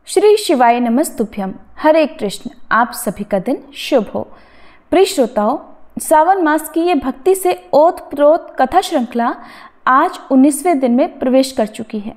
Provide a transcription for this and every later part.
श्री शिवाय नमस्तुभ्यम। हरे कृष्ण। आप सभी का दिन शुभ हो। प्रिय श्रोताओं, सावन मास की ये भक्ति से ओतप्रोत कथा श्रृंखला आज 19वें दिन में प्रवेश कर चुकी है।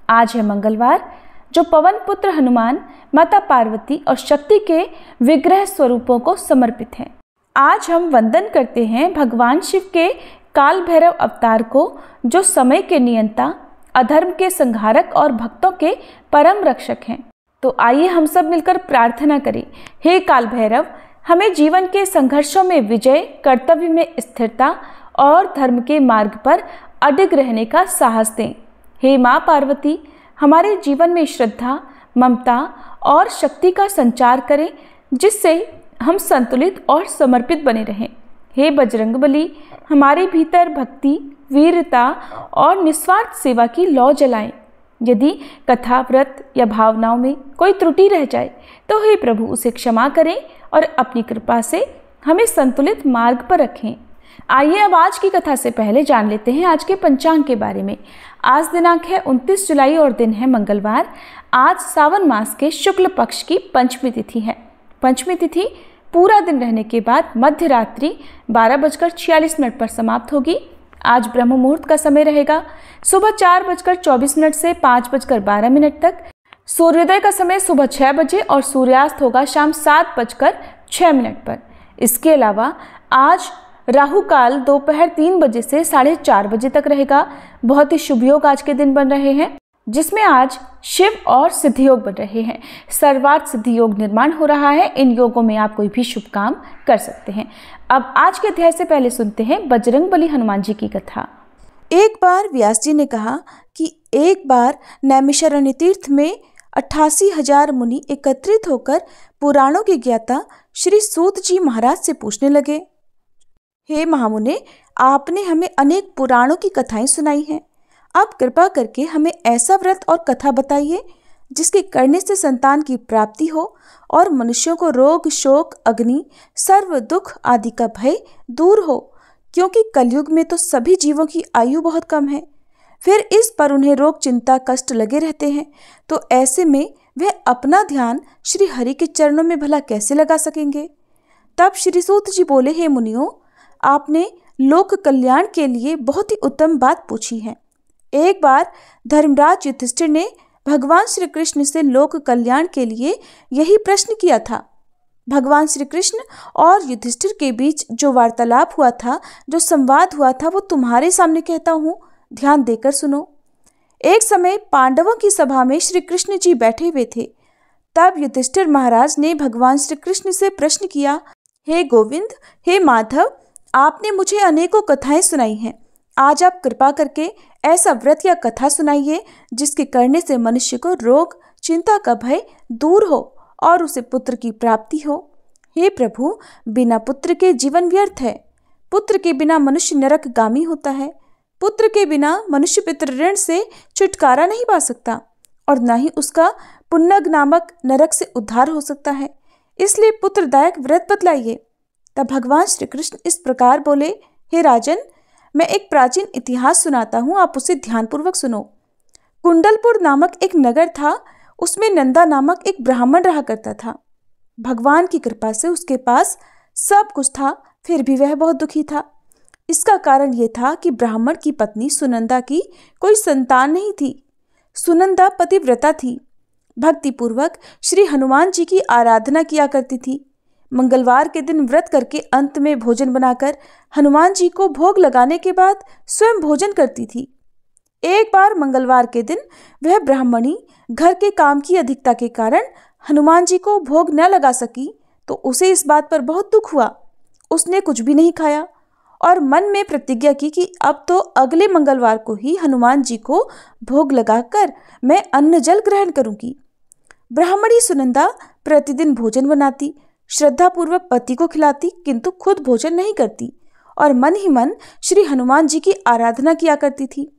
आज है मंगलवार, जो पवन पुत्र हनुमान, माता पार्वती और शक्ति के विग्रह स्वरूपों को समर्पित है। आज हम वंदन करते हैं भगवान शिव के काल भैरव अवतार को, जो समय के नियंता, अधर्म के संहारक और भक्तों के परम रक्षक हैं। तो आइए हम सब मिलकर प्रार्थना करें। हे काल भैरव, हमें जीवन के संघर्षों में विजय, कर्तव्य में स्थिरता और धर्म के मार्ग पर अडिग रहने का साहस दें। हे माँ पार्वती, हमारे जीवन में श्रद्धा, ममता और शक्ति का संचार करें, जिससे हम संतुलित और समर्पित बने रहें। हे बजरंगबली, हमारे भीतर भक्ति, वीरता और निस्वार्थ सेवा की लौ जलाएं। यदि कथा, व्रत या भावनाओं में कोई त्रुटि रह जाए तो हे प्रभु उसे क्षमा करें और अपनी कृपा से हमें संतुलित मार्ग पर रखें। आइए अब आज की कथा से पहले जान लेते हैं आज के पंचांग के बारे में। आज दिनांक है 29 जुलाई और दिन है मंगलवार। आज सावन मास के शुक्ल पक्ष की पंचमी तिथि है। पंचमी तिथि पूरा दिन रहने के बाद मध्य रात्रि 12:46 पर समाप्त होगी। आज ब्रह्म मुहूर्त का समय रहेगा सुबह 4:24 से 5:12 तक। सूर्योदय का समय सुबह 6 बजे और सूर्यास्त होगा शाम 7:06 पर। इसके अलावा आज राहु काल दोपहर 3 बजे से 4:30 बजे तक रहेगा। बहुत ही शुभ योग आज के दिन बन रहे हैं, जिसमें आज शिव और सिद्धि योग बन रहे हैं। सर्वार्थ सिद्धि योग निर्माण हो रहा है। इन योगों में आप कोई भी शुभ काम कर सकते हैं। अब आज के अध्याय से पहले सुनते हैं बजरंगबली हनुमान जी की कथा। एक बार व्यास जी ने कहा कि एक बार नैमिषारण्य तीर्थ में 88,000 मुनि एकत्रित होकर पुराणों के ज्ञाता श्री सूत जी महाराज से पूछने लगे, हे महामुने, आपने हमें अनेक पुराणों की कथाएं सुनाई हैं। आप कृपा करके हमें ऐसा व्रत और कथा बताइए जिसके करने से संतान की प्राप्ति हो और मनुष्यों को रोग, शोक, अग्नि, सर्व दुख आदि का भय दूर हो, क्योंकि कलयुग में तो सभी जीवों की आयु बहुत कम है। फिर इस पर उन्हें रोग, चिंता, कष्ट लगे रहते हैं, तो ऐसे में वह अपना ध्यान श्री हरि के चरणों में भला कैसे लगा सकेंगे। तब श्री सूत जी बोले, हे मुनियों, आपने लोक कल्याण के लिए बहुत ही उत्तम बात पूछी है। एक बार धर्मराज युधिष्ठिर ने भगवान श्री कृष्ण से लोक कल्याण के लिए यही प्रश्न किया था। भगवान श्री कृष्ण और युधिष्ठिर के बीच जो वार्तालाप हुआ था, जो संवाद हुआ था, वो तुम्हारे सामने कहता हूँ, ध्यान देकर सुनो। एक समय पांडवों की सभा में श्री कृष्ण जी बैठे हुए थे। तब युधिष्ठिर महाराज ने भगवान श्री कृष्ण से प्रश्न किया, हे गोविंद, हे माधव, आपने मुझे अनेकों कथाएं सुनाई हैं। आज आप कृपा करके ऐसा व्रत या कथा सुनाइए जिसके करने से मनुष्य को रोग, चिंता का भय दूर हो और उसे पुत्र की प्राप्ति हो। हे प्रभु, बिना पुत्र के जीवन व्यर्थ है। पुत्र के बिना मनुष्य नरकगामी होता है। पुत्र के बिना मनुष्य पितृ ऋण से छुटकारा नहीं पा सकता और न ही उसका पुन्नग नामक नरक से उद्धार हो सकता है। इसलिए पुत्रदायक व्रत बतलाइए। तब भगवान श्री कृष्ण इस प्रकार बोले, हे राजन, मैं एक प्राचीन इतिहास सुनाता हूँ, आप उसे ध्यानपूर्वक सुनो। कुंडलपुर नामक एक नगर था। उसमें नंदा नामक एक ब्राह्मण रहा करता था। भगवान की कृपा से उसके पास सब कुछ था, फिर भी वह बहुत दुखी था। इसका कारण यह था कि ब्राह्मण की पत्नी सुनंदा की कोई संतान नहीं थी। सुनंदा पतिव्रता थी, भक्तिपूर्वक श्री हनुमान जी की आराधना किया करती थी। मंगलवार के दिन व्रत करके अंत में भोजन बनाकर हनुमान जी को भोग लगाने के बाद स्वयं भोजन करती थी। एक बार मंगलवार के दिन वह ब्राह्मणी घर के काम की अधिकता के कारण हनुमान जी को भोग न लगा सकी, तो उसे इस बात पर बहुत दुख हुआ। उसने कुछ भी नहीं खाया और मन में प्रतिज्ञा की कि अब तो अगले मंगलवार को ही हनुमान जी को भोग लगाकर मैं अन्न जल ग्रहण करूंगी। ब्राह्मणी सुनंदा प्रतिदिन भोजन बनाती, श्रद्धापूर्वक पति को खिलाती, किंतु खुद भोजन नहीं करती और मन ही मन श्री हनुमान जी की आराधना किया करती थी।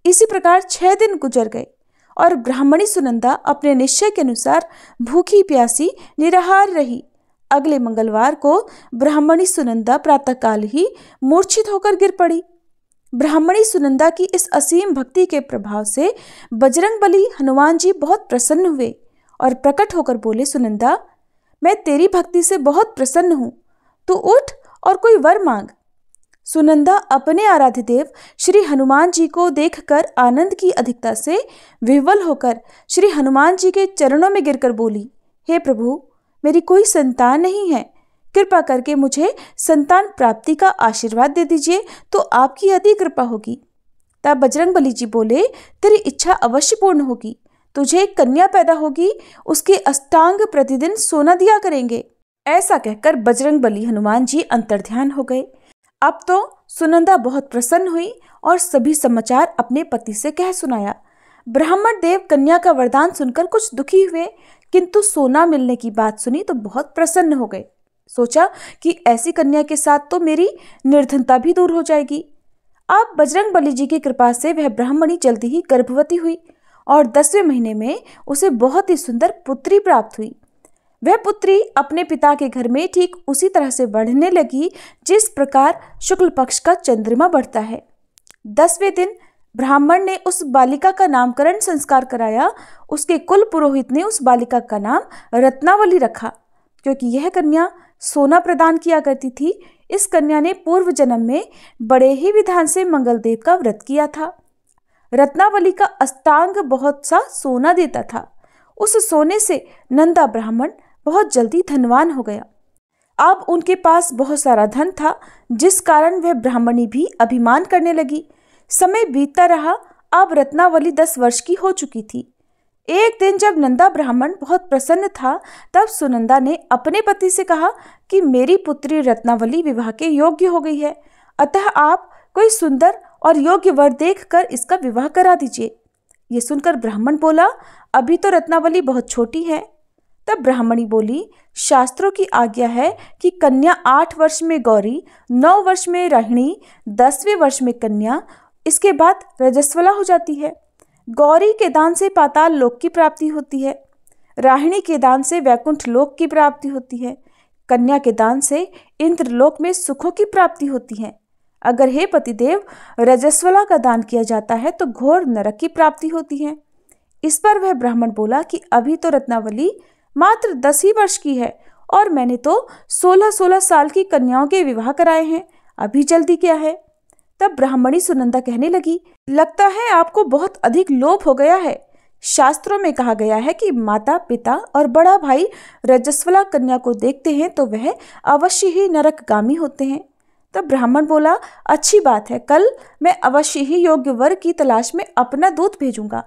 इसी प्रकार 6 दिन गुजर गए और ब्राह्मणी सुनंदा अपने निश्चय के अनुसार भूखी प्यासी निराहार रही। अगले मंगलवार को ब्राह्मणी सुनंदा प्रातःकाल ही मूर्छित होकर गिर पड़ी। ब्राह्मणी सुनंदा की इस असीम भक्ति के प्रभाव से बजरंगबली हनुमान जी बहुत प्रसन्न हुए और प्रकट होकर बोले, सुनंदा, मैं तेरी भक्ति से बहुत प्रसन्न हूँ, तू उठ और कोई वर मांग। सुनंदा अपने आराध्य देव श्री हनुमान जी को देखकर आनंद की अधिकता से विह्वल होकर श्री हनुमान जी के चरणों में गिरकर बोली, हे प्रभु, मेरी कोई संतान नहीं है, कृपा करके मुझे संतान प्राप्ति का आशीर्वाद दे दीजिए तो आपकी अति कृपा होगी। तब बजरंगबली जी बोले, तेरी इच्छा अवश्य पूर्ण होगी, तुझे एक कन्या पैदा होगी, उसके अष्टांग प्रतिदिन सोना दिया करेंगे। ऐसा कहकर बजरंगबली हनुमान जी अंतर्ध्यान हो गए। अब तो सुनंदा बहुत प्रसन्न हुई और सभी समाचार अपने पति से कह सुनाया। ब्राह्मण देव कन्या का वरदान सुनकर कुछ दुखी हुए, किंतु सोना मिलने की बात सुनी तो बहुत प्रसन्न हो गए। सोचा कि ऐसी कन्या के साथ तो मेरी निर्धनता भी दूर हो जाएगी। अब बजरंगबली जी की कृपा से वह ब्राह्मणी जल्दी ही गर्भवती हुई और 10वें महीने में उसे बहुत ही सुंदर पुत्री प्राप्त हुई। वह पुत्री अपने पिता के घर में ठीक उसी तरह से बढ़ने लगी जिस प्रकार शुक्ल पक्ष का चंद्रमा बढ़ता है। 10वें दिन ब्राह्मण ने उस बालिका का नामकरण संस्कार कराया। उसके कुल पुरोहित ने उस बालिका का नाम रत्नावली रखा, क्योंकि यह कन्या सोना प्रदान किया करती थी। इस कन्या ने पूर्व जन्म में बड़े ही विधान से मंगलदेव का व्रत किया था। रत्नावली का अष्टांग बहुत सा सोना देता था। उस सोने से नंदा ब्राह्मण बहुत जल्दी धनवान हो गया। अब उनके पास बहुत सारा धन था, जिस कारण वह ब्राह्मणी भी अभिमान करने लगी। समय बीतता रहा। अब रत्नावली 10 वर्ष की हो चुकी थी। एक दिन जब नंदा ब्राह्मण बहुत प्रसन्न था, तब सुनंदा ने अपने पति से कहा कि मेरी पुत्री रत्नावली विवाह के योग्य हो गई है, अतः आप कोई सुंदर और योग्य वर देखकर इसका विवाह करा दीजिए। ये सुनकर ब्राह्मण बोला, अभी तो रत्नावली बहुत छोटी है। तब ब्राह्मणी बोली, शास्त्रों की आज्ञा है कि कन्या 8 वर्ष में गौरी, 9 वर्ष में राहिणी, 10वें वर्ष में कन्या, इसके बाद रजस्वला हो जाती है। गौरी के दान से पाताल लोक की प्राप्ति होती है, राहिणी के दान से वैकुंठ लोक की प्राप्ति होती है, कन्या के दान से इंद्रलोक में सुखों की प्राप्ति होती है। अगर हे पतिदेव रजस्वला का दान किया जाता है तो घोर नरक की प्राप्ति होती है। इस पर वह ब्राह्मण बोला कि अभी तो रत्नावली मात्र 10 ही वर्ष की है और मैंने तो 16-16 साल की कन्याओं के विवाह कराए हैं, अभी जल्दी क्या है। तब ब्राह्मणी सुनंदा कहने लगी, लगता है आपको बहुत अधिक लोभ हो गया है। शास्त्रों में कहा गया है कि माता पिता और बड़ा भाई रजस्वला कन्या को देखते हैं तो वह अवश्य ही नरकगामी होते हैं। तब ब्राह्मण बोला, अच्छी बात है, कल मैं अवश्य ही योग्य वर की तलाश में अपना दूत भेजूंगा।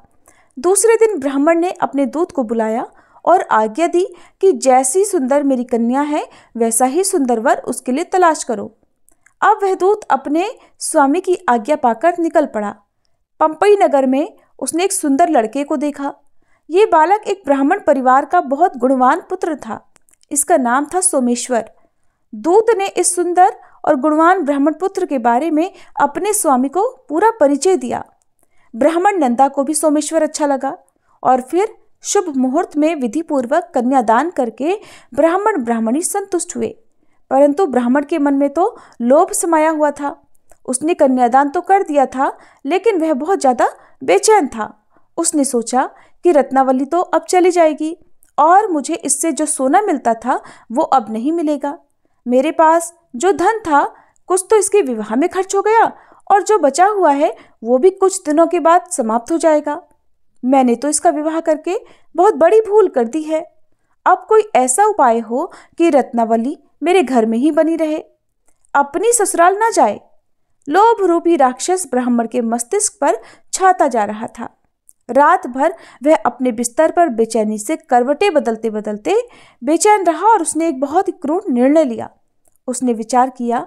दूसरे दिन ब्राह्मण ने अपने दूत को बुलाया और आज्ञा दी कि जैसी सुंदर मेरी कन्या है वैसा ही सुंदर वर उसके लिए तलाश करो। अब वह दूत अपने स्वामी की आज्ञा पाकर निकल पड़ा। पंपई नगर में उसने एक सुंदर लड़के को देखा। ये बालक एक ब्राह्मण परिवार का बहुत गुणवान पुत्र था। इसका नाम था सोमेश्वर। दूत ने इस सुंदर और गुणवान ब्राह्मण पुत्र के बारे में अपने स्वामी को पूरा परिचय दिया। ब्राह्मण नंदा को भी सोमेश्वर अच्छा लगा और फिर शुभ मुहूर्त में विधि पूर्वक कन्यादान करके ब्राह्मण ब्राह्मणी संतुष्ट हुए। परंतु ब्राह्मण के मन में तो लोभ समाया हुआ था। उसने कन्यादान तो कर दिया था, लेकिन वह बहुत ज्यादा बेचैन था। उसने सोचा कि रत्नावली तो अब चली जाएगी और मुझे इससे जो सोना मिलता था वो अब नहीं मिलेगा। मेरे पास जो धन था कुछ तो इसके विवाह में खर्च हो गया और जो बचा हुआ है वो भी कुछ दिनों के बाद समाप्त हो जाएगा। मैंने तो इसका विवाह करके बहुत बड़ी भूल कर दी है। अब कोई ऐसा उपाय हो कि रत्नावली मेरे घर में ही बनी रहे, अपनी ससुराल ना जाए। लोभ रूपी राक्षस ब्राह्मण के मस्तिष्क पर छाता जा रहा था। रात भर वह अपने बिस्तर पर बेचैनी से करवटें बदलते बदलते बेचैन रहा और उसने एक बहुत ही क्रूर निर्णय लिया। उसने विचार किया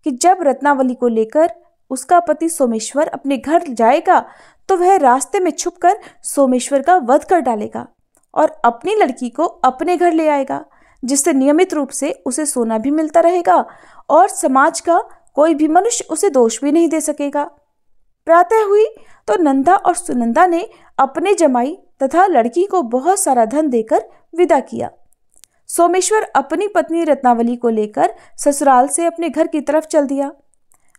कि जब रत्नावली को लेकर उसका पति सोमेश्वर अपने घर जाएगा तो वह रास्ते में छुपकर सोमेश्वर का वध कर डालेगा और अपनी लड़की को अपने घर ले आएगा, जिससे नियमित रूप से उसे सोना भी मिलता रहेगा और समाज का कोई भी मनुष्य उसे दोष भी नहीं दे सकेगा। प्रातः हुई तो नंदा और सुनंदा ने अपने जमाई तथा लड़की को बहुत सारा धन देकर विदा किया। सोमेश्वर अपनी पत्नी रत्नावली को लेकर ससुराल से अपने घर की तरफ चल दिया।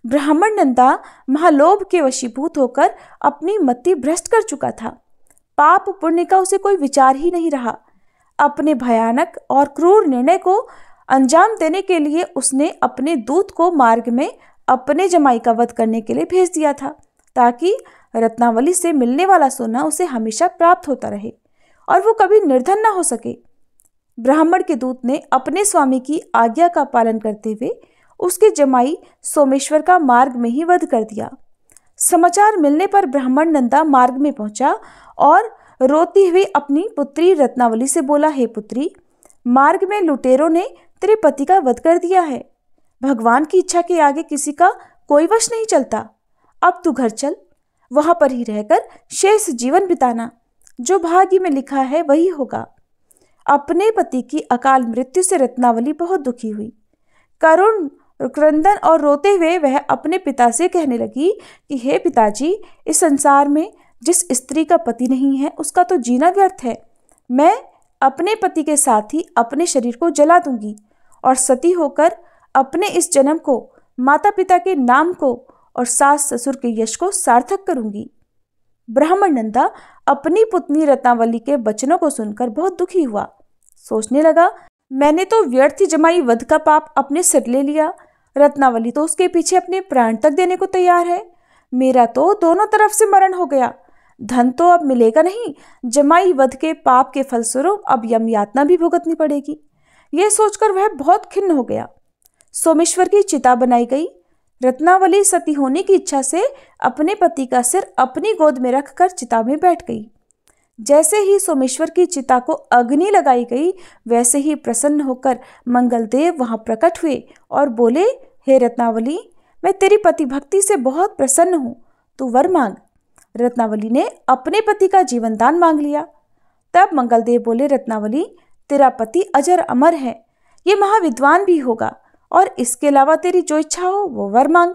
ब्राह्मण नंदा महालोभ के वशीभूत होकर अपनी मति भ्रष्ट कर चुका था। पाप पुण्य का उसे कोई विचार ही नहीं रहा। अपने भयानक और क्रूर निर्णय को अंजाम देने के लिए उसने अपने दूत को मार्ग में अपने जमाई का वध करने के लिए भेज दिया था, ताकि रत्नावली से मिलने वाला सोना उसे हमेशा प्राप्त होता रहे और वो कभी निर्धन न हो सके। ब्राह्मण के दूत ने अपने स्वामी की आज्ञा का पालन करते हुए उसके जमाई सोमेश्वर का मार्ग में ही वध कर दिया। समाचार मिलने पर ब्राह्मण नंदा मार्ग में पहुंचा और रोती हुई अपनी पुत्री रत्नावली से बोला, हे पुत्री, मार्ग में लुटेरों ने तेरे पति का वध कर दिया है। भगवान की इच्छा के आगे किसी का कोई वश नहीं चलता। अब तू घर चल, वहां पर ही रहकर शेष जीवन बिताना। जो भाग्य में लिखा है वही होगा। अपने पति की अकाल मृत्यु से रत्नावली बहुत दुखी हुई। करुण क्रंदन और रोते हुए वह अपने पिता से कहने लगी कि हे पिताजी, इस संसार में जिस स्त्री का पति नहीं है उसका तो जीना व्यर्थ है। मैं अपने पति के साथ ही अपने शरीर को जला दूंगी और सती होकर अपने इस जन्म को, माता पिता के नाम को और सास ससुर के यश को सार्थक करूंगी। ब्राह्मण नंदा अपनी पुत्री रत्नावली के वचनों को सुनकर बहुत दुखी हुआ। सोचने लगा, मैंने तो व्यर्थ ही जमाई वध का पाप अपने सिर ले लिया। रत्नावली तो उसके पीछे अपने प्राण तक देने को तैयार है। मेरा तो दोनों तरफ से मरण हो गया। धन तो अब मिलेगा नहीं, जमाई वध के पाप के फलस्वरूप अब यम यातना भी भुगतनी पड़ेगी। यह सोचकर वह बहुत खिन्न हो गया। सोमेश्वर की चिता बनाई गई। रत्नावली सती होने की इच्छा से अपने पति का सिर अपनी गोद में रखकर चिता में बैठ गई। जैसे ही सोमेश्वर की चिता को अग्नि लगाई गई, वैसे ही प्रसन्न होकर मंगलदेव वहां प्रकट हुए और बोले, हे रत्नावली, मैं तेरी पति भक्ति से बहुत प्रसन्न हूं, तू वर मांग। रत्नावली ने अपने पति का जीवन दान मांग लिया। तब मंगलदेव बोले, रत्नावली, तेरा पति अजर अमर है, ये महाविद्वान भी होगा और इसके अलावा तेरी जो इच्छा हो वो वर मांग।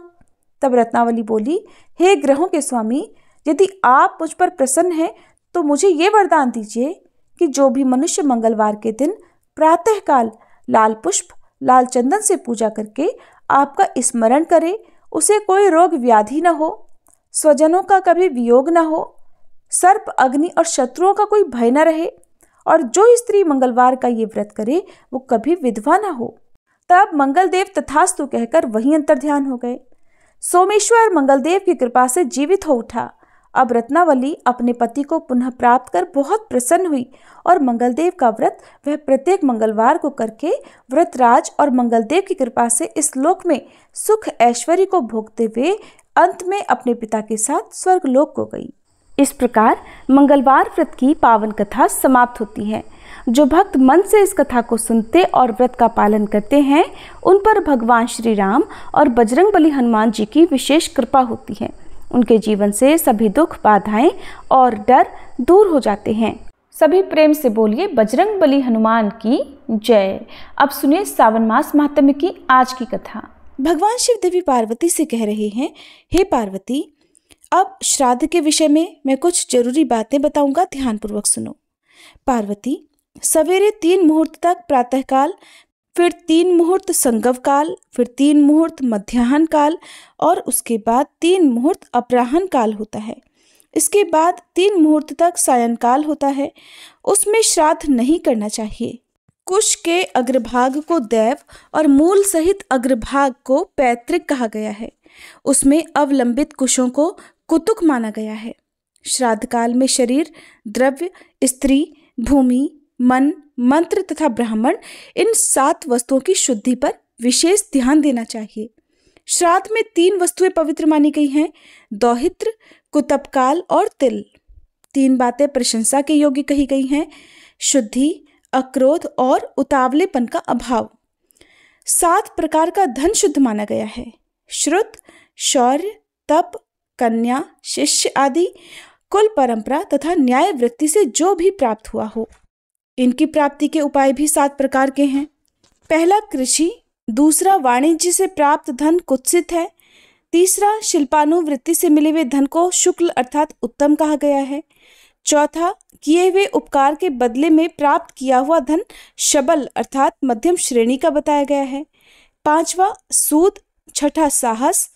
तब रत्नावली बोली, हे ग्रहों के स्वामी, यदि आप मुझ पर प्रसन्न हैं तो मुझे ये वरदान दीजिए कि जो भी मनुष्य मंगलवार के दिन प्रातःकाल लाल पुष्प, लाल चंदन से पूजा करके आपका स्मरण करे, उसे कोई रोग व्याधि न हो, स्वजनों का कभी वियोग न हो, सर्प, अग्नि और शत्रुओं का कोई भय न रहे, और जो स्त्री मंगलवार का ये व्रत करे वो कभी विधवा न हो। तब मंगलदेव तथास्तु कहकर वहीं अंतर्ध्यान हो गए। सोमेश्वर मंगलदेव की कृपा से जीवित हो उठा। अब रत्नावली अपने पति को पुनः प्राप्त कर बहुत प्रसन्न हुई और मंगलदेव का व्रत वह प्रत्येक मंगलवार को करके व्रतराज और मंगलदेव की कृपा से इस लोक में सुख ऐश्वर्य को भोगते हुए अंत में अपने पिता के साथ स्वर्गलोक को गई। इस प्रकार मंगलवार व्रत की पावन कथा समाप्त होती है। जो भक्त मन से इस कथा को सुनते और व्रत का पालन करते हैं, उन पर भगवान श्री राम और बजरंगबली हनुमान जी की विशेष कृपा होती है। उनके जीवन से सभी दुख, बाधाएं और डर दूर हो जाते हैं। सभी प्रेम से बोलिए बजरंगबली हनुमान की जय। अब सुनिए सावन मास महात्म्य की आज की कथा। भगवान शिव देवी पार्वती से कह रहे हैं, हे पार्वती, अब श्राद्ध के विषय में मैं कुछ जरूरी बातें बताऊंगा, ध्यानपूर्वक सुनो। पार्वती, सवेरे 3 मुहूर्त तक प्रातःकाल, फिर 3 मुहूर्त संगव काल, फिर 3 मुहूर्त मध्याह्न काल और उसके बाद 3 मुहूर्त अपराह्न काल होता है। इसके बाद 3 मुहूर्त तक सायंकाल होता है। उसमें श्राद्ध नहीं करना चाहिए। कुश के अग्रभाग को दैव और मूल सहित अग्रभाग को पैतृक कहा गया है। उसमें अवलंबित कुशों को कुतुक माना गया है। श्राद्ध काल में शरीर, द्रव्य, स्त्री, भूमि, मन, मंत्र तथा ब्राह्मण, इन 7 वस्तुओं की शुद्धि पर विशेष ध्यान देना चाहिए। श्राद्ध में 3 वस्तुएं पवित्र मानी गई हैं, दौहित्र, कुतपकाल और तिल। 3 बातें प्रशंसा के योग्य कही गई हैं, शुद्धि, अक्रोध और उतावलेपन का अभाव। 7 प्रकार का धन शुद्ध माना गया है, श्रुत, शौर्य, तप, कन्या, शिष्य आदि, कुल परंपरा तथा न्याय वृत्ति से जो भी प्राप्त हुआ हो। इनकी प्राप्ति के उपाय भी 7 प्रकार के हैं। पहला कृषि, दूसरा वाणिज्य से प्राप्त धन कुत्सित है, तीसरा शिल्पानुवृत्ति से मिले हुए धन को शुक्ल अर्थात उत्तम कहा गया है, चौथा किए हुए उपकार के बदले में प्राप्त किया हुआ धन शबल अर्थात मध्यम श्रेणी का बताया गया है, पांचवा सूद, छठा साहस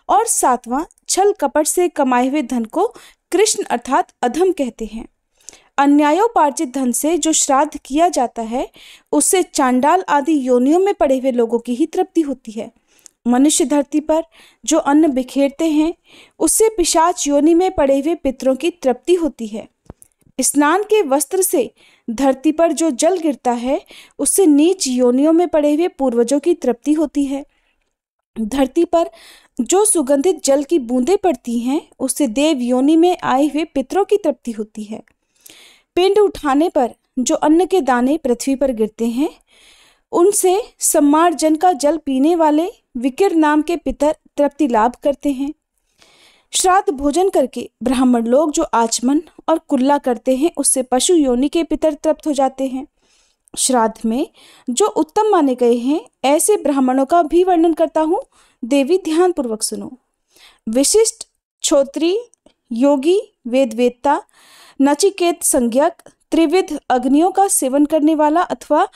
और सातवां छल कपट से कमाए हुए धन को कृष्ण अर्थात अधम कहते हैं। अन्यायोपार्जित धन से जो श्राद्ध किया जाता है उससे चांडाल आदि योनियों में पड़े हुए लोगों की ही तृप्ति होती है। मनुष्य धरती पर जो अन्न बिखेरते हैं उससे पिशाच योनि में पड़े हुए पितरों की तृप्ति होती है। स्नान के वस्त्र से धरती पर जो जल गिरता है उससे नीच योनियों में पड़े हुए पूर्वजों की तृप्ति होती है। धरती पर जो सुगंधित जल की बूंदें पड़ती हैं उससे देव योनि में आए हुए पितरों की तृप्ति होती है। पिंड उठाने पर जो अन्न के दाने पृथ्वी पर गिरते हैं उनसे सम्मार्जन का जल पीने वाले विकिर नाम के पितर तृप्ति लाभ करते हैं। श्राद्ध भोजन करके ब्राह्मण लोग जो आचमन और कुल्ला करते हैं उससे पशु योनि के पितर तृप्त हो जाते हैं। श्राद्ध में जो उत्तम माने गए हैं ऐसे ब्राह्मणों का भी वर्णन करता हूँ, देवी ध्यान पूर्वक सुनो। विशिष्ट, क्षोत्री, योगी, वेदवेत्ता, नचिकेत संज्ञक, त्रिविध अग्नियों का सेवन करने वाला अथवा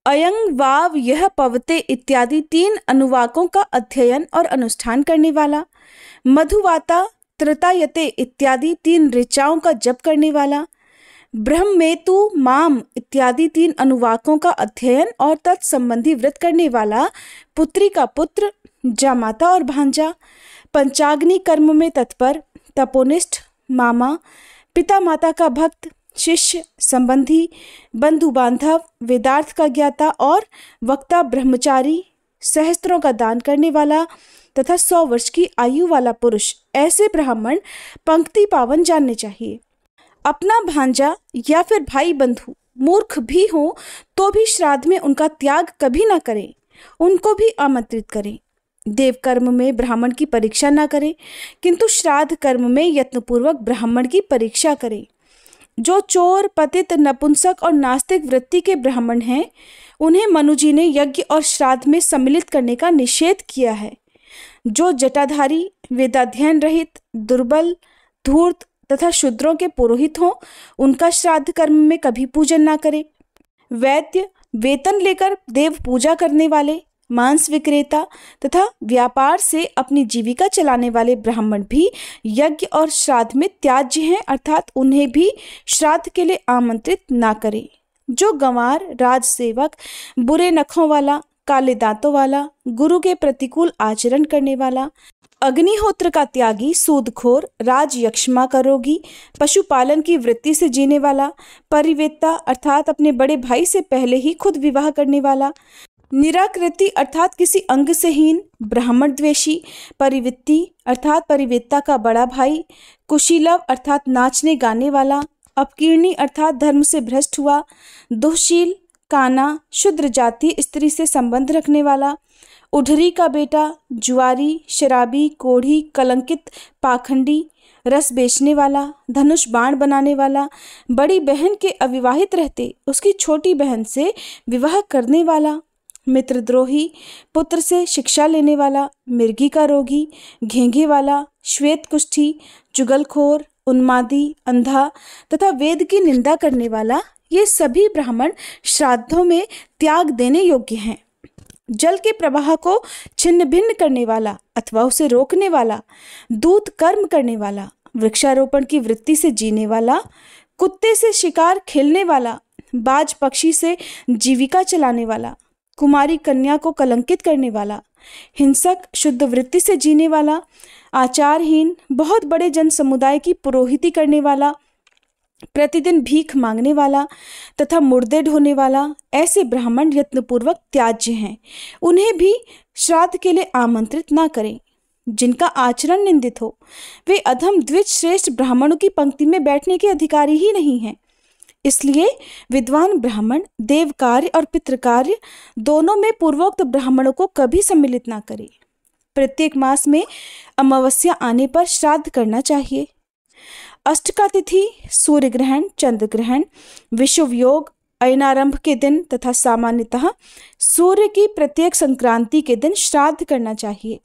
अयंग वाव यह पवते इत्यादि 3 अनुवाकों का अध्ययन और अनुष्ठान करने वाला, मधुवाता, त्रतायते इत्यादि 3 ऋचाओं का जप करने वाला, ब्रह्मेतु, माम इत्यादि 3 अनुवाकों का अध्ययन और तत्संबंधी व्रत करने वाला, पुत्री का पुत्र, जामाता और भांजा, पंचाग्नि कर्म में तत्पर, तपोनिष्ठ, मामा, पिता माता का भक्त, शिष्य, संबंधी, बंधु बांधव, वेदार्थ का ज्ञाता और वक्ता ब्रह्मचारी, सहस्त्रों का दान करने वाला तथा 100 वर्ष की आयु वाला पुरुष, ऐसे ब्राह्मण पंक्ति पावन जानने चाहिए। अपना भांजा या फिर भाई बंधु मूर्ख भी हो तो भी श्राद्ध में उनका त्याग कभी ना करें, उनको भी आमंत्रित करें। देव कर्म में ब्राह्मण की परीक्षा ना करें किंतु श्राद्ध कर्म में यत्नपूर्वक ब्राह्मण की परीक्षा करें। जो चोर, पतित, नपुंसक और नास्तिक वृत्ति के ब्राह्मण हैं उन्हें मनु जी ने यज्ञ और श्राद्ध में सम्मिलित करने का निषेध किया है। जो जटाधारी, वेदाध्ययन रहित, दुर्बल, धूर्त तथा शूद्रों के पुरोहित हों उनका श्राद्ध कर्म में कभी पूजन ना करें। वैद्य, वेतन लेकर देव पूजा करने वाले, मांस विक्रेता तथा व्यापार से अपनी जीविका चलाने वाले ब्राह्मण भी यज्ञ और श्राद्ध में त्याज्य हैं, अर्थात उन्हें भी श्राद्ध के लिए आमंत्रित ना करें। जो गंवार, राजसेवक, बुरे नखों वाला, काले दांतों वाला, गुरु के प्रतिकूल आचरण करने वाला, अग्निहोत्र का त्यागी, सूदखोर, राजयक्ष्मा का रोगी, पशुपालन की वृत्ति से जीने वाला, परिवेत्ता अर्थात अपने बड़े भाई से पहले ही खुद विवाह करने वाला, निराकृति अर्थात किसी अंग से हीन, ब्राह्मण द्वेषी, परिवित्ति अर्थात परिवेत्ता का बड़ा भाई, कुशीलव अर्थात नाचने गाने वाला, अपकीर्णी अर्थात धर्म से भ्रष्ट हुआ, दुःशील, काना, शूद्र जाति स्त्री से संबंध रखने वाला, उढरी का बेटा, जुआरी, शराबी, कोढ़ी, कलंकित, पाखंडी, रस बेचने वाला, धनुष बाण बनाने वाला, बड़ी बहन के अविवाहित रहते उसकी छोटी बहन से विवाह करने वाला, मित्रद्रोही, पुत्र से शिक्षा लेने वाला, मिर्गी का रोगी, घेंघे वाला, श्वेत कुष्ठी, चुगलखोर, उन्मादी, अंधा तथा वेद की निंदा करने वाला, ये सभी ब्राह्मण श्राद्धों में त्याग देने योग्य हैं। जल के प्रवाह को छिन्न भिन्न करने वाला अथवा उसे रोकने वाला, दूत कर्म करने वाला, वृक्षारोपण की वृत्ति से जीने वाला, कुत्ते से शिकार खेलने वाला, बाज पक्षी से जीविका चलाने वाला, कुमारी कन्या को कलंकित करने वाला, हिंसक, शुद्ध वृत्ति से जीने वाला, आचारहीन, बहुत बड़े जन समुदाय की पुरोहिती करने वाला, प्रतिदिन भीख मांगने वाला तथा मुर्दे ढोने वाला, ऐसे ब्राह्मण यत्नपूर्वक त्याज्य हैं। उन्हें भी श्राद्ध के लिए आमंत्रित ना करें। जिनका आचरण निंदित हो वे अधम द्विज श्रेष्ठ ब्राह्मणों की पंक्ति में बैठने के अधिकारी ही नहीं हैं। इसलिए विद्वान ब्राह्मण देव कार्य और पितृ कार्य दोनों में पूर्वोक्त ब्राह्मणों को कभी सम्मिलित ना करें। प्रत्येक मास में अमावस्या आने पर श्राद्ध करना चाहिए। अष्टका तिथि, सूर्य ग्रहण, चंद्र ग्रहण, विषुव योग, अयनारंभ के दिन तथा सामान्यतः सूर्य की प्रत्येक संक्रांति के दिन श्राद्ध करना चाहिए।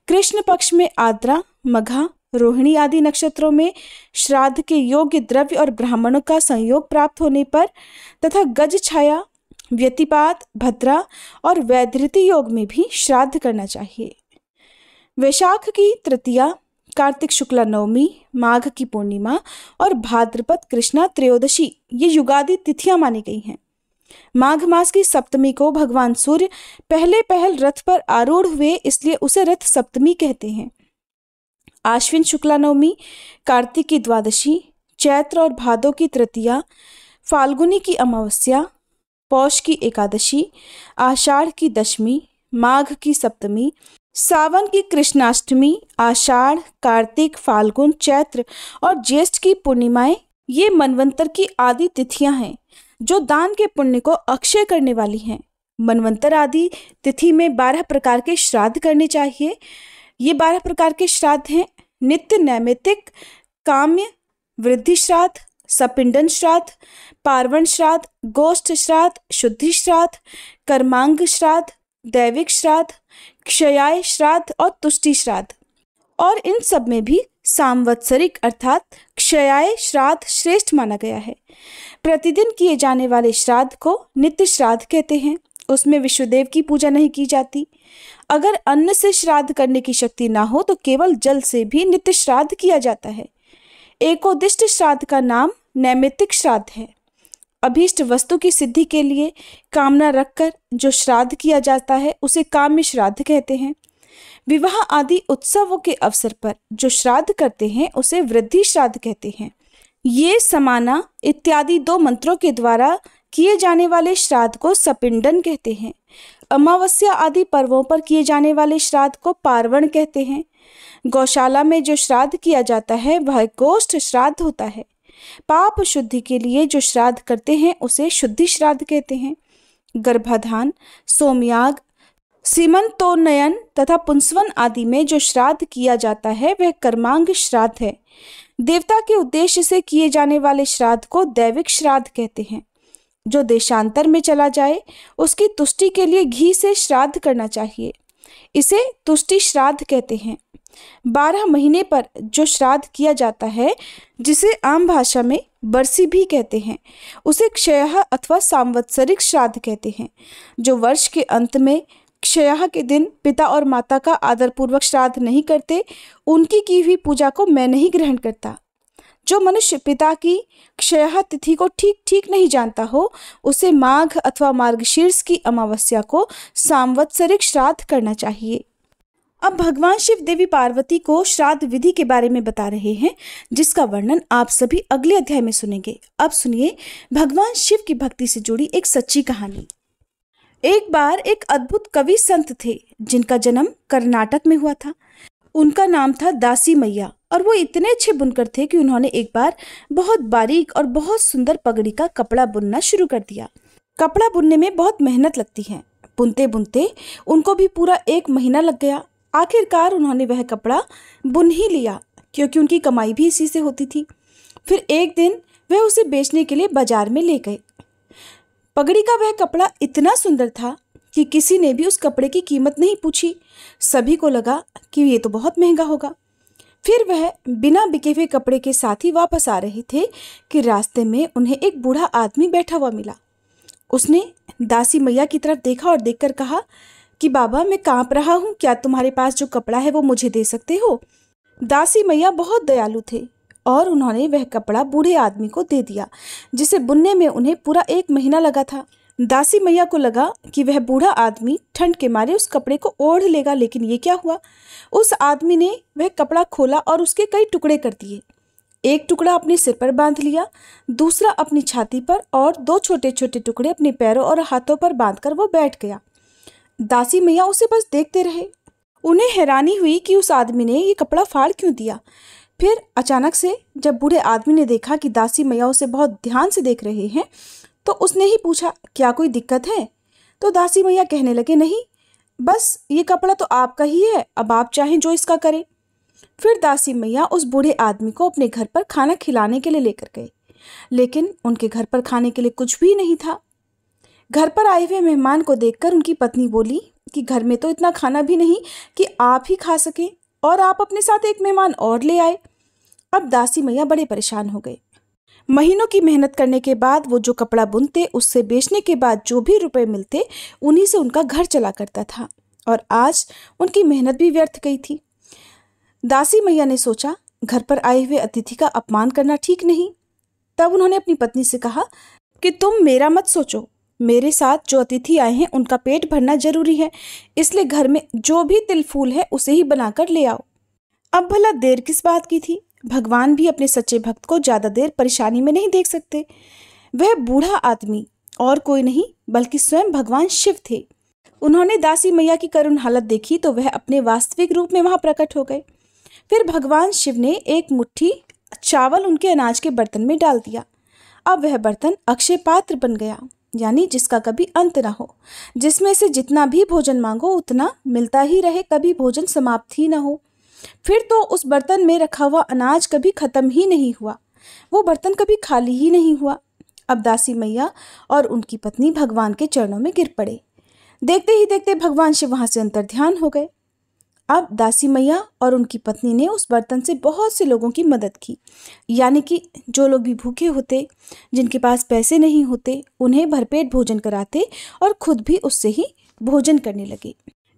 कृष्ण पक्ष में आद्रा, मघा, रोहिणी आदि नक्षत्रों में श्राद्ध के योग्य द्रव्य और ब्राह्मणों का संयोग प्राप्त होने पर तथा गज छाया, व्यतिपात, भद्रा और वैधृति योग में भी श्राद्ध करना चाहिए। वैशाख की तृतीया, कार्तिक शुक्ला नवमी, माघ की पूर्णिमा और भाद्रपद कृष्णा त्रयोदशी ये युगादि तिथियां मानी गई हैं। माघ मास की सप्तमी को भगवान सूर्य पहल रथ पर आरूढ़ हुए, इसलिए उसे रथ सप्तमी कहते हैं। आश्विन शुक्ला नवमी, कार्तिक की द्वादशी, चैत्र और भादो की तृतीया, फाल्गुनी की अमावस्या, पौष की एकादशी, आषाढ़ की दशमी, माघ की सप्तमी, सावन की कृष्णाष्टमी, आषाढ़, कार्तिक, फाल्गुन, चैत्र और ज्येष्ठ की पूर्णिमाएं ये मनवंतर की आदि तिथियां हैं जो दान के पुण्य को अक्षय करने वाली हैं। मनवंतर आदि तिथि में 12 प्रकार के श्राद्ध करने चाहिए। ये 12 प्रकार के श्राद्ध हैं: नित्य नैमित्तिक, काम्य, वृद्धि श्राद्ध, सपिंडन श्राद्ध, पार्वण श्राद्ध, गोष्ठ श्राद्ध, शुद्धि श्राद्ध, कर्मांग श्राद्ध, दैविक श्राद्ध, क्षयाय श्राद्ध और तुष्टि श्राद्ध। और इन सब में भी सांवत्सरिक अर्थात क्षयाय श्राद्ध श्रेष्ठ माना गया है। प्रतिदिन किए जाने वाले श्राद्ध को नित्य श्राद्ध कहते हैं। उसमें विश्वदेव की पूजा नहीं की जाती। अगर अन्न से श्राद्ध करने की शक्ति ना हो तो केवल जल से भी नित्य श्राद्ध किया जाता है। एकोदिष्ट श्राद्ध का नाम नैमित्तिक श्राद्ध है। अभीष्ट वस्तु की सिद्धि के लिए कामना रखकर जो श्राद्ध किया जाता है उसे काम्य श्राद्ध कहते हैं। विवाह आदि उत्सवों के अवसर पर जो श्राद्ध करते हैं उसे वृद्धि श्राद्ध कहते हैं। ये समाना इत्यादि 2 मंत्रों के द्वारा किए जाने वाले श्राद्ध को सपिंडन कहते हैं। अमावस्या आदि पर्वों पर किए जाने वाले श्राद्ध को पार्वण कहते हैं। गौशाला में जो श्राद्ध किया जाता है वह गोष्ठ श्राद्ध होता है। पाप शुद्धि के लिए जो श्राद्ध करते हैं उसे शुद्धि श्राद्ध कहते हैं। गर्भाधान, सोमयाग, सीमंतोन्नयन तथा पुंसवन आदि में जो श्राद्ध किया जाता है वह कर्मांग श्राद्ध है। देवता के उद्देश्य से किए जाने वाले श्राद्ध को दैविक श्राद्ध कहते हैं। जो देशांतर में चला जाए उसकी तुष्टि के लिए घी से श्राद्ध करना चाहिए, इसे तुष्टि श्राद्ध कहते हैं। 12 महीने पर जो श्राद्ध किया जाता है जिसे आम भाषा में बरसी भी कहते हैं उसे क्षयः अथवा सांवत्सरिक श्राद्ध कहते हैं। जो वर्ष के अंत में क्षयः के दिन पिता और माता का आदरपूर्वक श्राद्ध नहीं करते उनकी की हुई पूजा को मैं नहीं ग्रहण करता। जो मनुष्य पिता की क्षयः तिथि को ठीक नहीं जानता हो उसे माघ अथवा मार्गशीर्ष की अमावस्या को सांवत्सरिक श्राद्ध करना चाहिए। अब भगवान शिव देवी पार्वती को श्राद्ध विधि के बारे में बता रहे हैं जिसका वर्णन आप सभी अगले अध्याय में सुनेंगे। अब सुनिए भगवान शिव की भक्ति से जुड़ी एक सच्ची कहानी। एक बार एक अद्भुत कवि संत थे जिनका जन्म कर्नाटक में हुआ था। उनका नाम था दासी मैया और वो इतने अच्छे बुनकर थे कि उन्होंने एक बार बहुत बारीक और बहुत सुंदर पगड़ी का कपड़ा बुनना शुरू कर दिया। कपड़ा बुनने में बहुत मेहनत लगती है। बुनते बुनते उनको भी पूरा 1 महीना लग गया। आखिरकार उन्होंने वह कपड़ा बुन ही लिया क्योंकि उनकी कमाई भी इसी से होती थी। फिर एक दिन वह उसे बेचने के लिए बाजार में ले गए। पगड़ी का वह कपड़ा इतना सुंदर था कि किसी ने भी उस कपड़े की कीमत नहीं पूछी। सभी को लगा कि ये तो बहुत महंगा होगा। फिर वह बिना बिके हुए कपड़े के साथ ही वापस आ रहे थे कि रास्ते में उन्हें एक बूढ़ा आदमी बैठा हुआ मिला। उसने दासी मैया की तरफ देखा और देखकर कहा कि बाबा मैं कांप रहा हूँ, क्या तुम्हारे पास जो कपड़ा है वो मुझे दे सकते हो? दासी मैया बहुत दयालु थे और उन्होंने वह कपड़ा बूढ़े आदमी को दे दिया जिसे बुनने में उन्हें पूरा 1 महीना लगा था। दासी मैया को लगा कि वह बूढ़ा आदमी ठंड के मारे उस कपड़े को ओढ़ लेगा, लेकिन ये क्या हुआ? उस आदमी ने वह कपड़ा खोला और उसके कई टुकड़े कर दिए। एक टुकड़ा अपने सिर पर बांध लिया, दूसरा अपनी छाती पर और 2 छोटे छोटे टुकड़े अपने पैरों और हाथों पर बांधकर वो बैठ गया। दासी मैया उसे बस देखते रहे। उन्हें हैरानी हुई कि उस आदमी ने ये कपड़ा फाड़ क्यों दिया। फिर अचानक से जब बूढ़े आदमी ने देखा कि दासी मैया उसे बहुत ध्यान से देख रहे हैं तो उसने ही पूछा, क्या कोई दिक्कत है? तो दासी मैया कहने लगे, नहीं, बस ये कपड़ा तो आपका ही है, अब आप चाहें जो इसका करें। फिर दासी मैया उस बूढ़े आदमी को अपने घर पर खाना खिलाने के लिए लेकर गए, लेकिन उनके घर पर खाने के लिए कुछ भी नहीं था। घर पर आए हुए मेहमान को देखकर उनकी पत्नी बोली कि घर में तो इतना खाना भी नहीं कि आप ही खा सकें और आप अपने साथ एक मेहमान और ले आए। अब दासी मैया बड़े परेशान हो गए। महीनों की मेहनत करने के बाद वो जो कपड़ा बुनते उससे बेचने के बाद जो भी रुपए मिलते उन्हीं से उनका घर चला करता था और आज उनकी मेहनत भी व्यर्थ गई थी। दासी मैया ने सोचा, घर पर आए हुए अतिथि का अपमान करना ठीक नहीं। तब उन्होंने अपनी पत्नी से कहा कि तुम मेरा मत सोचो, मेरे साथ जो अतिथि आए हैं उनका पेट भरना जरूरी है, इसलिए घर में जो भी तिल फूल है उसे ही बनाकर ले आओ। अब भला देर किस बात की थी? भगवान भी अपने सच्चे भक्त को ज्यादा देर परेशानी में नहीं देख सकते। वह बूढ़ा आदमी और कोई नहीं बल्कि स्वयं भगवान शिव थे। उन्होंने दासी मैया की करुण हालत देखी तो वह अपने वास्तविक रूप में वहां प्रकट हो गए। फिर भगवान शिव ने एक मुट्ठी चावल उनके अनाज के बर्तन में डाल दिया। अब वह बर्तन अक्षय पात्र बन गया, यानी जिसका कभी अंत ना हो, जिसमें से जितना भी भोजन मांगो उतना मिलता ही रहे, कभी भोजन समाप्त ही ना हो। फिर तो उस बर्तन में रखा हुआ अनाज कभी खत्म ही नहीं हुआ, वो बर्तन कभी खाली ही नहीं हुआ। अब दासी मैया और उनकी पत्नी भगवान के चरणों में गिर पड़े। देखते ही देखते भगवान शिव वहां से अंतर्ध्यान हो गए। अब दासी मैया और उनकी पत्नी ने उस बर्तन से बहुत से लोगों की मदद की, यानी कि जो लोग भी भूखे होते, जिनके पास पैसे नहीं होते, उन्हें भरपेट भोजन कराते और खुद भी उससे ही भोजन करने लगे।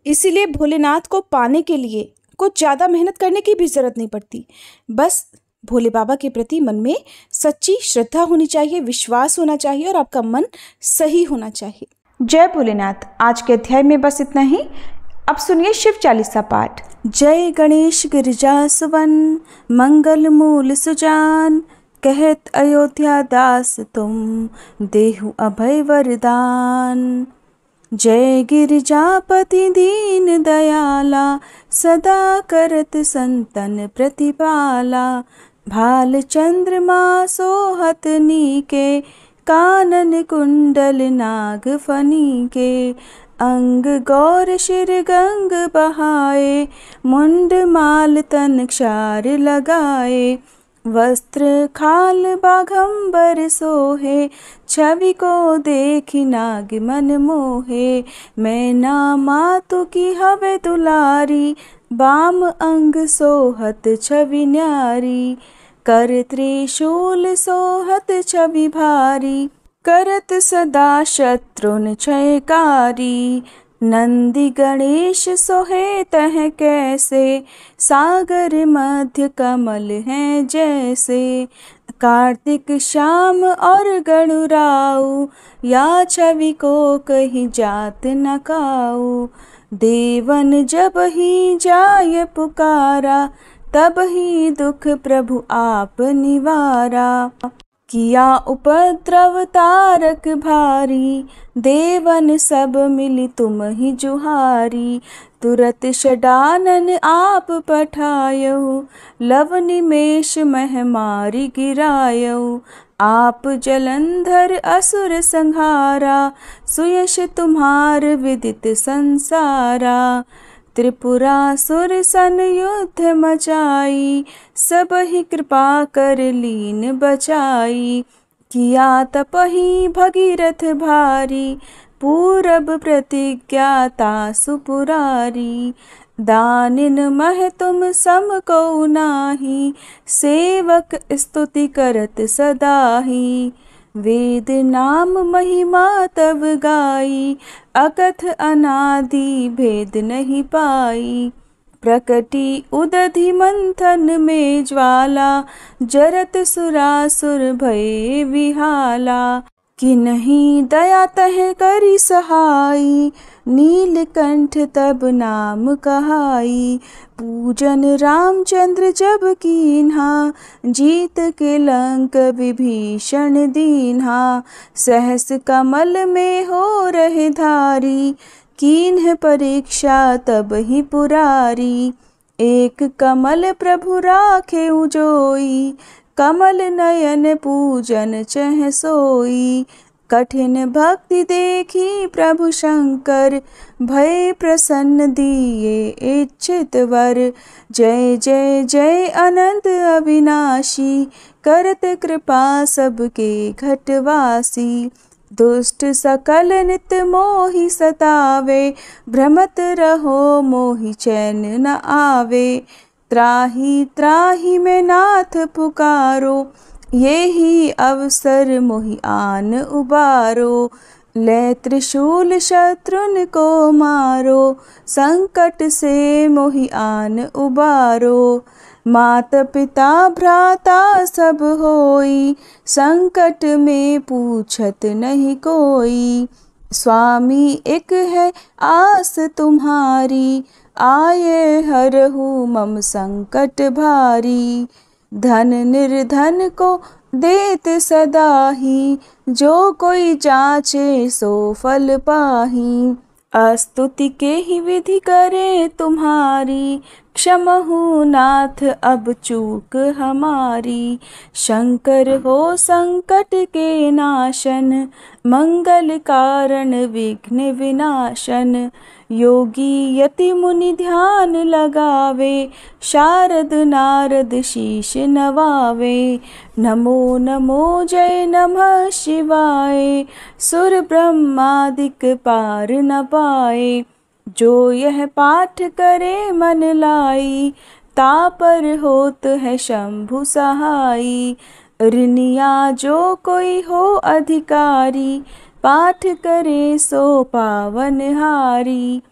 इसीलिए भोलेनाथ को पाने के लिए कुछ ज़्यादा मेहनत करने की भी जरूरत नहीं पड़ती। बस भोले बाबा के प्रति मन में सच्ची श्रद्धा होनी चाहिए, विश्वास होना चाहिए और आपका मन सही होना चाहिए। जय भोलेनाथ। आज के अध्याय में बस इतना ही। अब सुनिए शिव चालीसा पाठ। जय गणेश गिरिजासवन, मंगल मूल सुजान, कहत अयोध्या दास तुम, देहु अभय वरदान। जय गिरिजापति दीन दयाला, सदा करत संतन प्रतिपाला। भाल चंद्रमा सोहत नीके, कानन कुंडल नाग फनी के। अंग गौर शिर गंग बहाए, मुंड माल तन क्षार लगाए। वस्त्र खाल बाघंबर सोहे, छवि को देखी नाग मन मोहे। मैना मातु की हवे दुलारी, बाम अंग सोहत छवि न्यारी। कर त्रिशूल सोहत छवि भारी, करत सदा शत्रुन क्षयकारी। नंदी गणेश सोहे तह कैसे, सागर मध्य कमल हैं जैसे। कार्तिक श्याम और गणुराऊ, या छवि को कहीं जात न काऊ। देवन जब ही जाय पुकारा, तब ही दुख प्रभु आप निवारा। किया उपद्रव तारक भारी, देवन सब मिली तुम ही जुहारी। तुरत षडानन आप पठायऊ, लव निमेष मह मारी गिरायऊ। आप जलंधर असुर संहारा, सुयश तुम्हार विदित संसारा। त्रिपुरासुर सन युद्ध मचाई, सब ही कृपा कर लीन बचाई। किया तपहि भगीरथ भारी, पूरब प्रतिज्ञाता सुपुरारी। दानिन मह तुम सम को नाही, सेवक स्तुति करत सदाही। वेद नाम महिमा तब गाई, अकथ अनादि भेद नहीं पाई। प्रकटी उदधि मंथन में ज्वाला, जरत सुरासुर भये विहाला। कि नहीं दया तह करी सहाई, नीलकंठ तब नाम कहाई। पूजन रामचंद्र जब कीन्हा, जीत के लंक विभीषण दीन्हा। सहस कमल में हो रहे धारी, कीन्ह परीक्षा तब ही पुरारी। एक कमल प्रभु राखे उजोई, कमल नयन पूजन चह सोई। कठिन भक्ति देखी प्रभु शंकर, भय प्रसन्न दिए इच्छित वर। जय जय जय अनंत अविनाशी, करत कृपा सबके घटवासी। दुष्ट सकल नित मोहि सतावे, भ्रमत रहो मोहि चैन न आवे। त्राहि त्राहि में नाथ पुकारो, ये ही अवसर मोहि आन उबारो। ले त्रिशूल शत्रुन को मारो, संकट से मोहि आन उबारो। मात पिता भ्राता सब होई, संकट में पूछत नहीं कोई। स्वामी एक है आस तुम्हारी, आये हरहु मम संकट भारी। धन निर्धन को देत सदा ही, जो कोई जाचे सो फल पाही। स्तुति के ही विधि करे तुम्हारी, क्षमहु नाथ अब चूक हमारी। शंकर हो संकट के नाशन, मंगल कारण विघ्न विनाशन। योगी यति मुनि ध्यान लगावे, शारद नारद शीश नवावे। नमो नमो जय नमः शिवाय, सुर ब्रह्मादिक पार न पाए। जो यह पाठ करे मन लाई, तापर होत है शंभु सहाई। ऋनिया जो कोई हो अधिकारी, पाठ करे सो पावन हारी।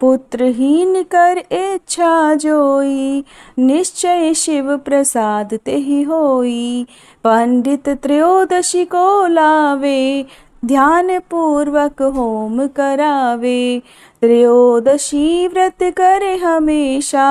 पुत्रहीन कर इच्छा जोई, निश्चय शिव प्रसाद तेहि होई। पंडित त्रयोदशी को लावे, ध्यान पूर्वक होम करावे। त्रयोदशी व्रत करे हमेशा,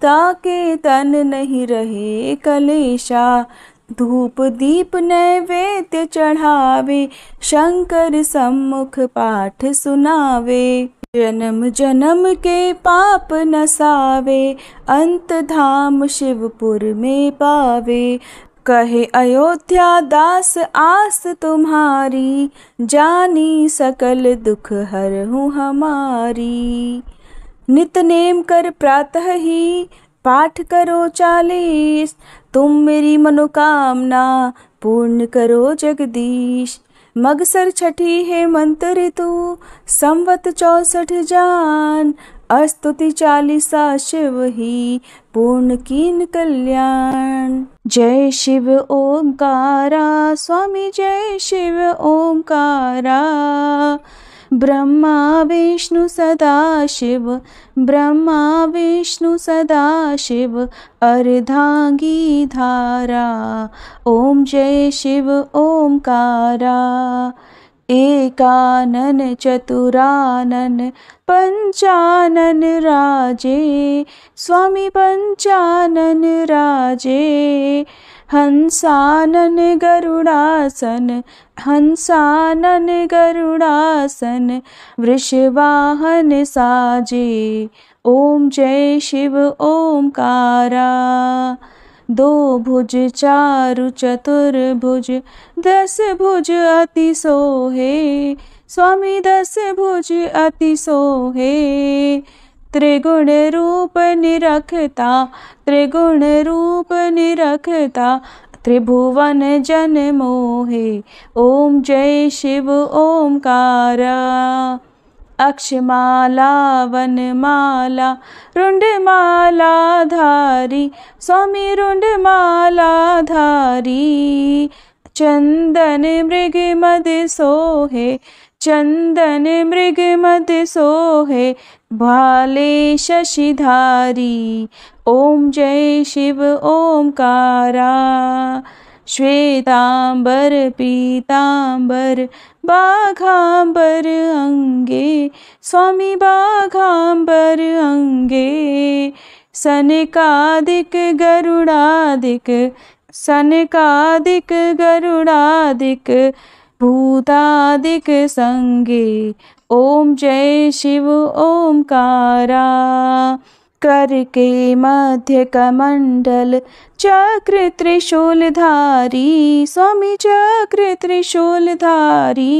ताके तन नहीं रहे कलेशा। धूप दीप नैवेद्य चढ़ावे, शंकर सम्मुख पाठ सुनावे। जन्म जन्म के पाप नसावे, अंत धाम शिवपुर में पावे। कहे अयोध्या दास आस तुम्हारी, जानी सकल दुख हरहु हमारी। नित नेम कर प्रातः ही, पाठ करो 40, तुम मेरी मनोकामना पूर्ण करो जगदीश। मगसर छठी है मंत्र ऋतु, संवत 64 जान। स्तुति 40 शिव ही, पूर्ण कीन कल्याण। जय शिव ओंकारा, स्वामी जय शिव ओंकारा। ब्रह्मा विष्णु सदा शिव, ब्रह्मा विष्णु सदा शिव, अर्धांगी धारा। ओम जय शिव ओंकारा। एकानन चतुरानन पंचानन राजे, स्वामी पंचानन राजे। हंसानन गरुड़ासन, हंसानन गरुड़ासन, वृषवाहन साजे। ओम जय शिव ओंकारा। 2 भुज 4 चतुर्भुज, 10 भुज अति सोहे, स्वामी 10 भुज अति सोहे। त्रिगुण रूप निरखता, त्रिगुण रूप निरखता, त्रिभुवन जन मोहे। ओम जय शिव ओंकारा। अक्षमाला वनमाला, रुंडमाला धारी, स्वामी रुंडमाला धारी। चंदन मृग मद सोहे, चंदन मृग मद सोहे, भाले शशिधारी। ओम जय शिव ओंकारा। श्वेतांबर पीतांबर, बाघांबर अंगे, स्वामी बाघांबर अंगे। सनकादिक गरुड़ादिक, सनकादिक गरुड़ादिक, भूतादिक संगे। ओम जय शिव ओंकारा। कर के मध्य कमंडल, चक्र त्रिशूलधारी, स्वामी चक्र त्रिशूलधारी।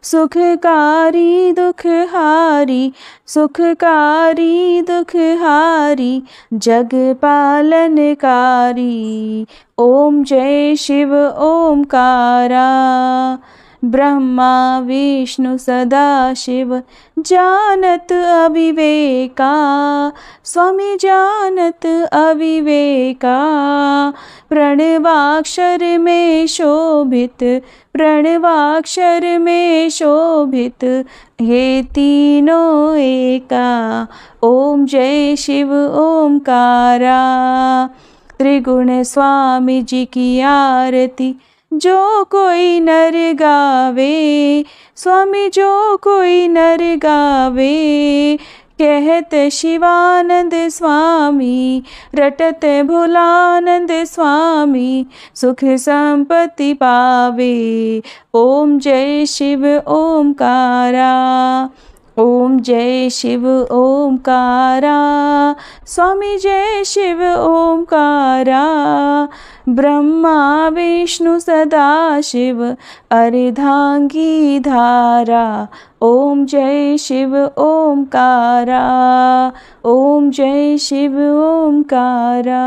सुखकारी दुखहारी, सुखकारी दुखहारी, जग पालनकारी। ओम जय शिव ओंकारा। ब्रह्मा विष्णु सदाशिव जानत अविवेका, स्वामी जानत अविवेका। प्रणवाक्षर में शोभित, प्रणवाक्षर में शोभित, ये तीनों एका। ओम जय शिव ओमकारा। त्रिगुण स्वामी जी की आरती जो कोई नर गावे, स्वामी जो कोई नर गावे। कहत शिवानंद स्वामी, रटत भोलानंद स्वामी, सुख संपत्ति पावे। ओम जय शिव ओमकारा। ओम जय शिव ओमकारा। स्वामी जय शिव ओमकारा। ब्रह्मा विष्णु सदाशिव अर्धांगी धारा। ओम जय शिव ओमकारा। ओम जय शिव ओमकारा।